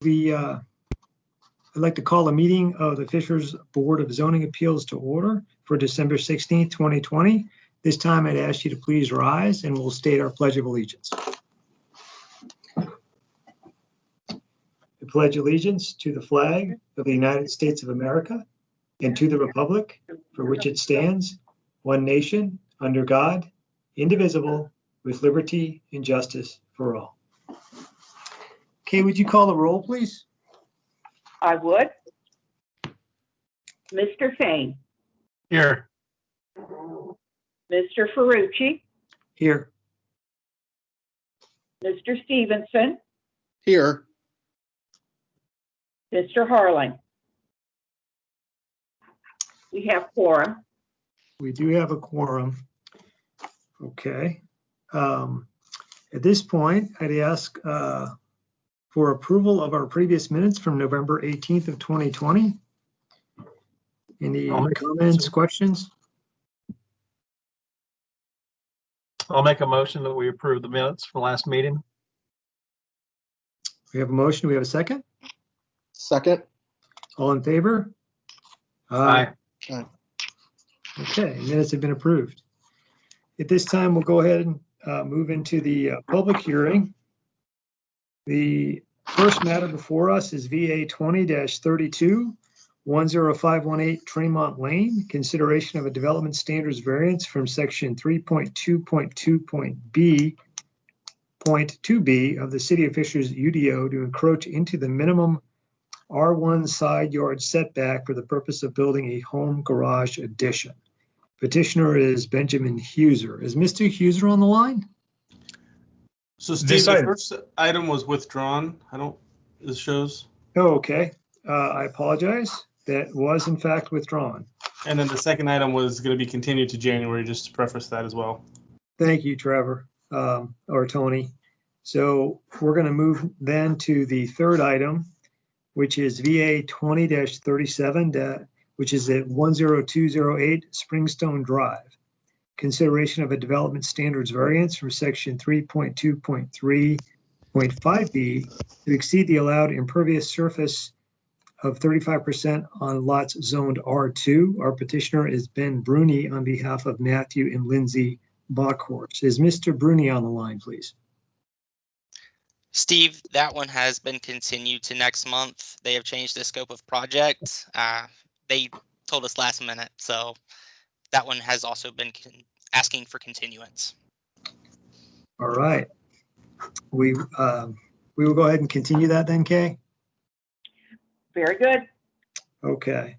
I'd like to call a meeting of the Fishers Board of Zoning Appeals to order for December 16th, 2020. This time I'd ask you to please rise and we'll state our Pledge of Allegiance. I pledge allegiance to the flag of the United States of America and to the republic for which it stands, one nation, under God, indivisible, with liberty and justice for all. Okay, would you call the roll, please? I would. Mr. Fain. Here. Mr. Ferrucci. Here. Mr. Stevenson. Here. Mr. Harling. We have quorum. We do have a quorum. Okay. At this point, I'd ask for approval of our previous minutes from November 18th of 2020. Any comments, questions? I'll make a motion that we approve the minutes from last meeting. We have a motion. Do we have a second? Second. All in favor? Aye. Okay, minutes have been approved. At this time, we'll go ahead and move into the public hearing. The first matter before us is VA 20-32, 10518 Tremont Lane, consideration of a development standards variance from section 3.2.2.B of the City of Fishers UDO to encroach into the minimum R1 side yard setback for the purpose of building a home garage addition. Petitioner is Benjamin Huser. Is Mr. Huser on the line? So Steve, the first item was withdrawn. This shows. Oh, okay. I apologize. That was in fact withdrawn. And then the second item was going to be continued to January, just to preface that as well. Thank you, Trevor, or Tony. So we're going to move then to the third item, which is VA 20-37, which is at 10208 Springstone Drive. Consideration of a development standards variance from section 3.2.3.5B to exceed the allowed impervious surface of 35% on lots zoned R2. Our petitioner is Ben Bruni on behalf of Matthew and Lindsay Bockhorst. Is Mr. Bruni on the line, please? Steve, that one has been continued to next month. They have changed the scope of project. They told us last minute, so that one has also been asking for continuance. All right. We will go ahead and continue that then, Kay? Very good. Okay.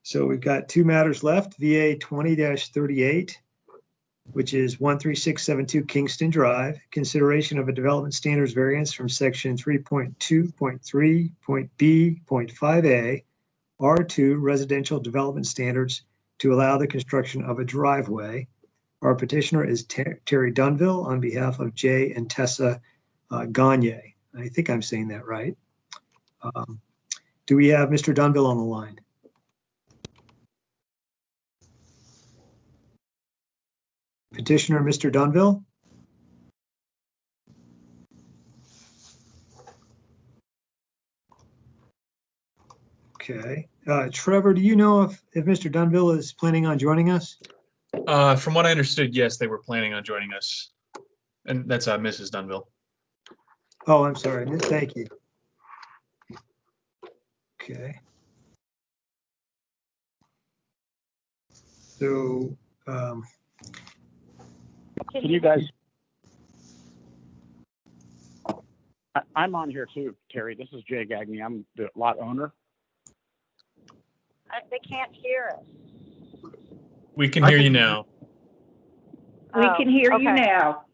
So we've got two matters left. VA 20-38, which is 13672 Kingston Drive, consideration of a development standards variance from section 3.2.3.B.5A, R2 residential development standards to allow the construction of a driveway. Our petitioner is Terry Dunville on behalf of Jay and Tessa Gagne. I think I'm saying that right. Do we have Mr. Dunville on the line? Petitioner, Mr. Dunville? Okay. Trevor, do you know if Mr. Dunville is planning on joining us? From what I understood, yes, they were planning on joining us. And that's Mrs. Dunville. Oh, I'm sorry. Thank you. Okay. So, Can you guys? I'm on here too, Terry. This is Jay Gagne. I'm the lot owner. They can't hear us. We can hear you now. We can hear you okay. now.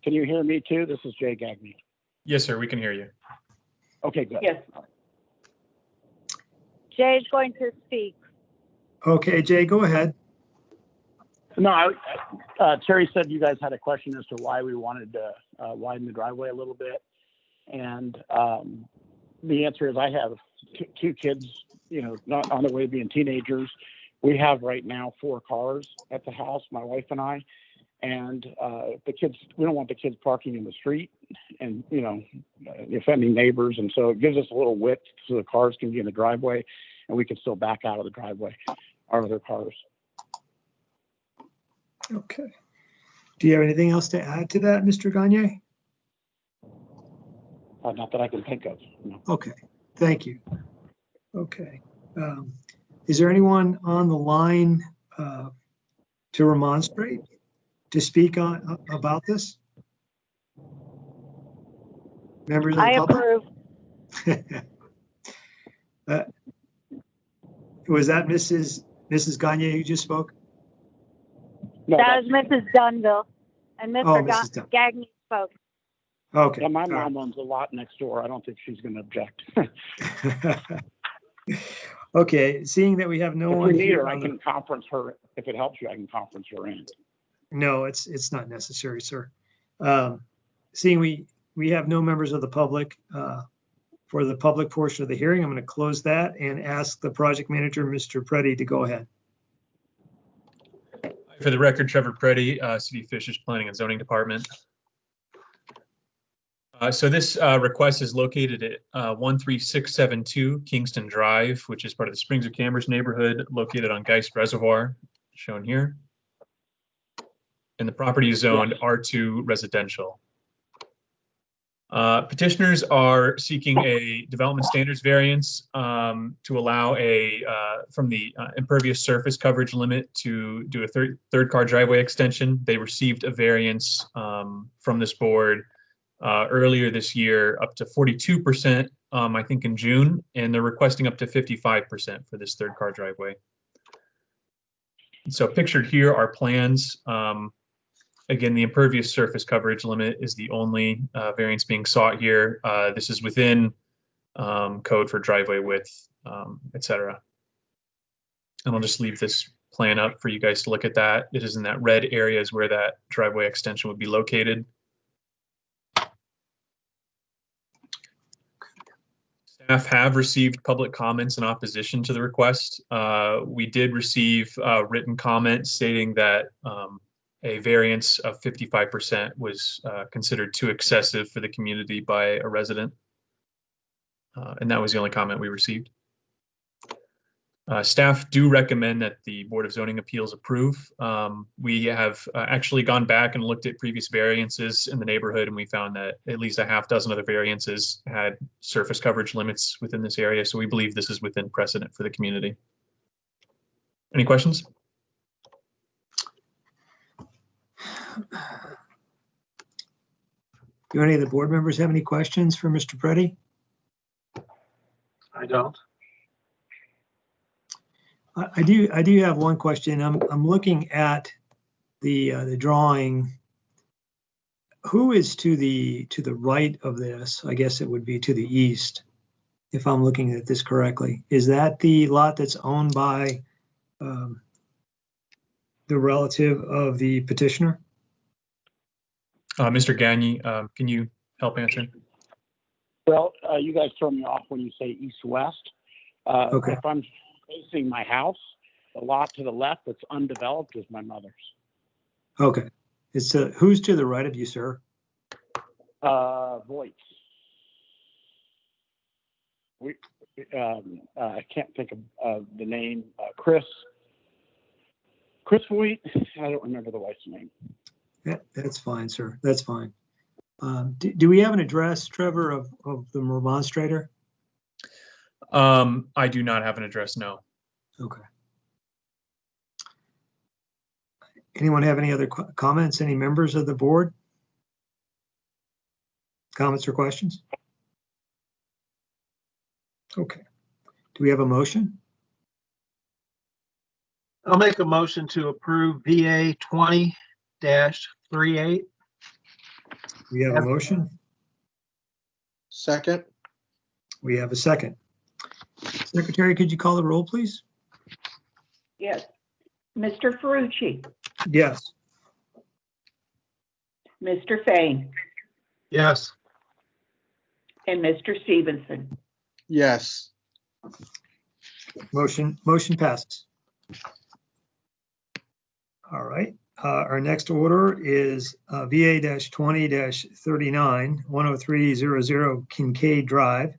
Can you hear me too? This is Jay Gagne. Yes, sir. We can hear you. Okay, good. Yes. Jay's going to speak. okay, Jay, go ahead. No, Terry said you guys had a question as to why we wanted to widen the driveway a little bit. And the answer is I have two kids, not on their way to being teenagers. We have right now 4 cars at the house, my wife and I. And the kids, we don't want the kids parking in the street and, offending neighbors. And so it gives us a little width so the cars can be in the driveway and we can still back out of the driveway, our other cars. Okay. Do you have anything else to add to that, Mr. Gagne? Not that I can think of. No. Okay, thank you. Okay. Is there anyone on the line to remonstrate, to speak on about this? Members of the I public? approve. Was that Mrs. Gagne who just spoke? No, That was Mrs. Dunville. And Oh, Mr. Mrs. Dunn. Gagnon spoke. Okay. yeah, my all right. mom owns a lot next door. I don't think she's going to object. Okay, seeing that we have no If one we need here her, I on the- can conference her. If it helps you, I can conference her in. No, it's not necessary, sir. Seeing we have no members of the public for the public portion of the hearing, I'm going to close that and ask the project manager, Mr. Preddy, to go ahead. For the record, Trevor Preddy, City of Fishers Planning and Zoning Department. So this request is located at 13672 Kingston Drive, which is part of the Springs of Cambridge neighborhood, located on Geist Reservoir, shown here. And the property is zoned R2 residential. Petitioners are seeking a development standards variance to allow from the impervious surface coverage limit to do a third car driveway extension. They received a variance from this board earlier this year up to 42%, I think in June, and they're requesting up to 55% for this third car driveway. So pictured here are plans. Again, the impervious surface coverage limit is the only variance being sought here. This is within code for driveway width, et cetera. And I'll just leave this plan up for you guys to look at that. It is in that red area is where that driveway extension would be located. Staff have received public comments in opposition to the request. We did receive written comments stating that a variance of 55% was considered too excessive for the community by a resident. And that was the only comment we received. Staff do recommend that the Board of Zoning Appeals approve. We have actually gone back and looked at previous variances in the neighborhood, and we found that at least a half dozen other variances had surface coverage limits within this area. So we believe this is within precedent for the community. Any questions? Do any of the board members have any questions for Mr. Preddy? I don't. I do have one question. I'm looking at the drawing. Who is to the right of this? I guess it would be to the east, if I'm looking at this correctly. Is that the lot that's owned by the relative of the petitioner? Mr. Gagne, can you help answer? Well, you guys throw me off when you say east-west. Okay. If I'm facing my house, the lot to the left that's undeveloped is my mother's. Okay. It's who's to the right of you, sir? Voight. I can't think of the name. Chris Voight. I don't remember the wife's name. Yeah, that's fine, sir. That's fine. Do we have an address, Trevor, of the remonstrator? I do not have an address, no. Okay. Anyone have any other comments? Any members of the board? Comments or questions? Okay. Do we have a motion? I'll make a motion to approve VA 20-38. We have a motion. Second. We have a second. Secretary, could you call the roll, please? Yes. Mr. Ferrucci, Yes. Mr. Fain, Yes. and Mr. Stevenson. Yes. Motion passes. All right. our next order is VA-20-39, 10300 Kincaid Drive.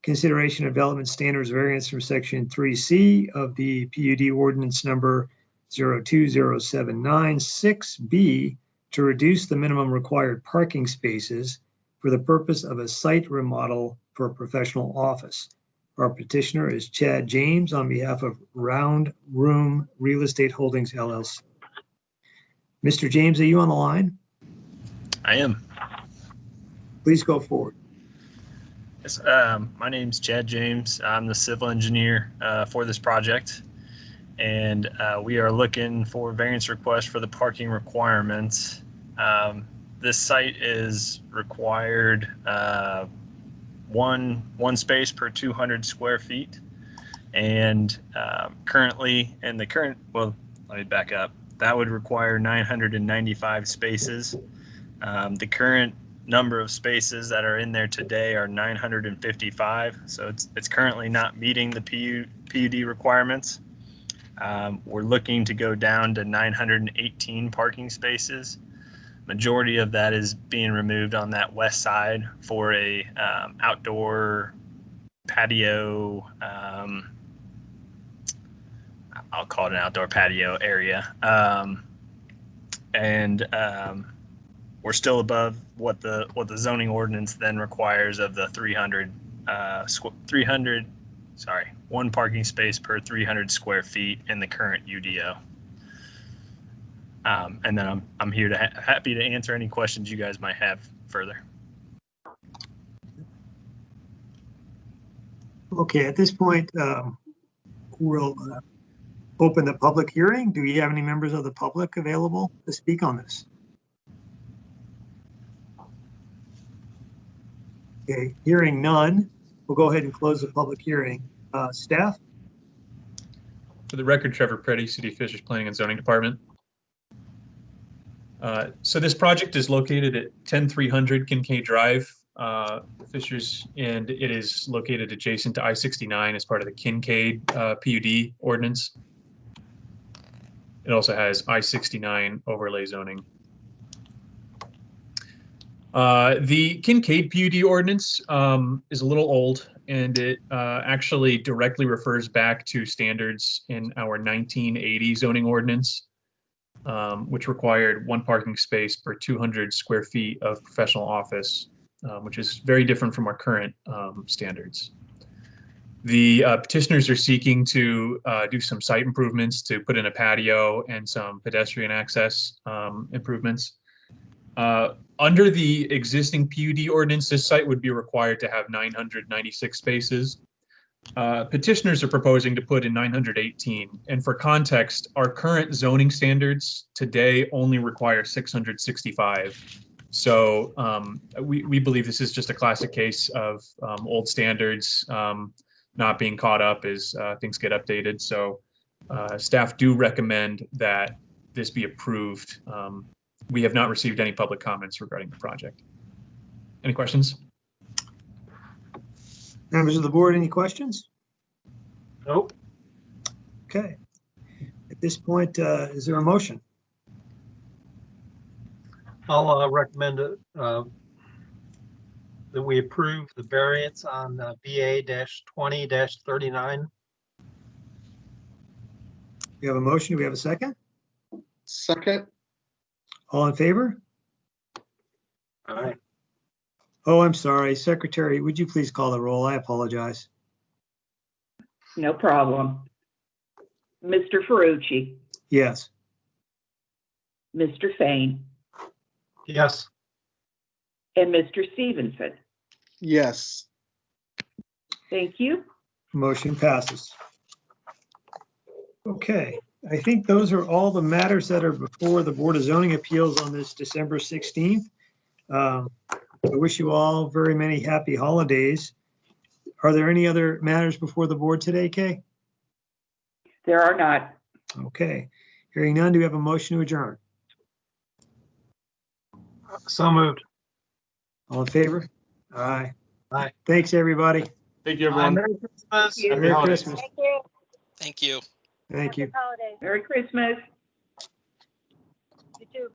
Consideration of development standards variance from section 3C of the PUD ordinance number 02079-6B to reduce the minimum required parking spaces for the purpose of a site remodel for a professional office. Our petitioner is Chad James on behalf of Round Room Real Estate Holdings LLC. Mr. James, are you on the line? I am. Please go forward. Yes, my name's Chad James. I'm the civil engineer for this project, and we are looking for variance request for the parking requirements. This site is required one space per 200 square feet, and currently in the current, well, let me back up. That would require 995 spaces. The current number of spaces that are in there today are 955, so it's currently not meeting the PUD requirements. We're looking to go down to 918 parking spaces. Majority of that is being removed on that west side for a outdoor patio. I'll call it an outdoor patio area, and we're still above what the zoning ordinance then requires of the 1 parking space per 300 square feet in the current UDO. And then I'm here to happy to answer any questions you guys might have further. Okay, at this point, we'll open the public hearing. Do we have any members of the public available to speak on this? Okay, hearing none, we'll go ahead and close the public hearing. Staff? For the record, Trevor Preddy, City of Fishers Planning and Zoning Department. So this project is located at 10300 Kincaid Drive, Fishers, and it is located adjacent to I-69 as part of the Kincaid PUD ordinance. It also has I-69 overlay zoning. The Kincaid PUD ordinance is a little old, and it actually directly refers back to standards in our 1980 zoning ordinance, which required 1 parking space per 200 square feet of professional office, which is very different from our current standards. The petitioners are seeking to do some site improvements to put in a patio and some pedestrian access improvements. Under the existing PUD ordinance, this site would be required to have 996 spaces. Petitioners are proposing to put in 918. And for context, our current zoning standards today only require 665. So we believe this is just a classic case of old standards not being caught up as things get updated. So staff do recommend that this be approved. We have not received any public comments regarding the project. Any questions? Members of the board, any questions? Nope. Okay. At this point, is there a motion? I'll recommend that we approve the variance on BA-20-39. We have a motion. Do we have a second? Second. All in favor? All right. Oh, I'm sorry. Secretary, would you please call the roll? I apologize. No problem. Mr. Ferrucci, Yes. Mr. Fain, Yes. and Mr. Stevenson. Yes. Thank you. Motion passes. Okay, I think those are all the matters that are before the Board of Zoning Appeals on this December 16th. I wish you all very many happy holidays. Are there any other matters before the board today, Kay? There are not. Okay, hearing none, do we have a motion to adjourn? So moved. All in favor? Aye. Aye. Thanks, everybody. Thank you, everyone. Merry Christmas. Merry Merry holidays. Christmas. Thank you. Thank you. Thank you. Happy holidays. Merry Christmas. You too.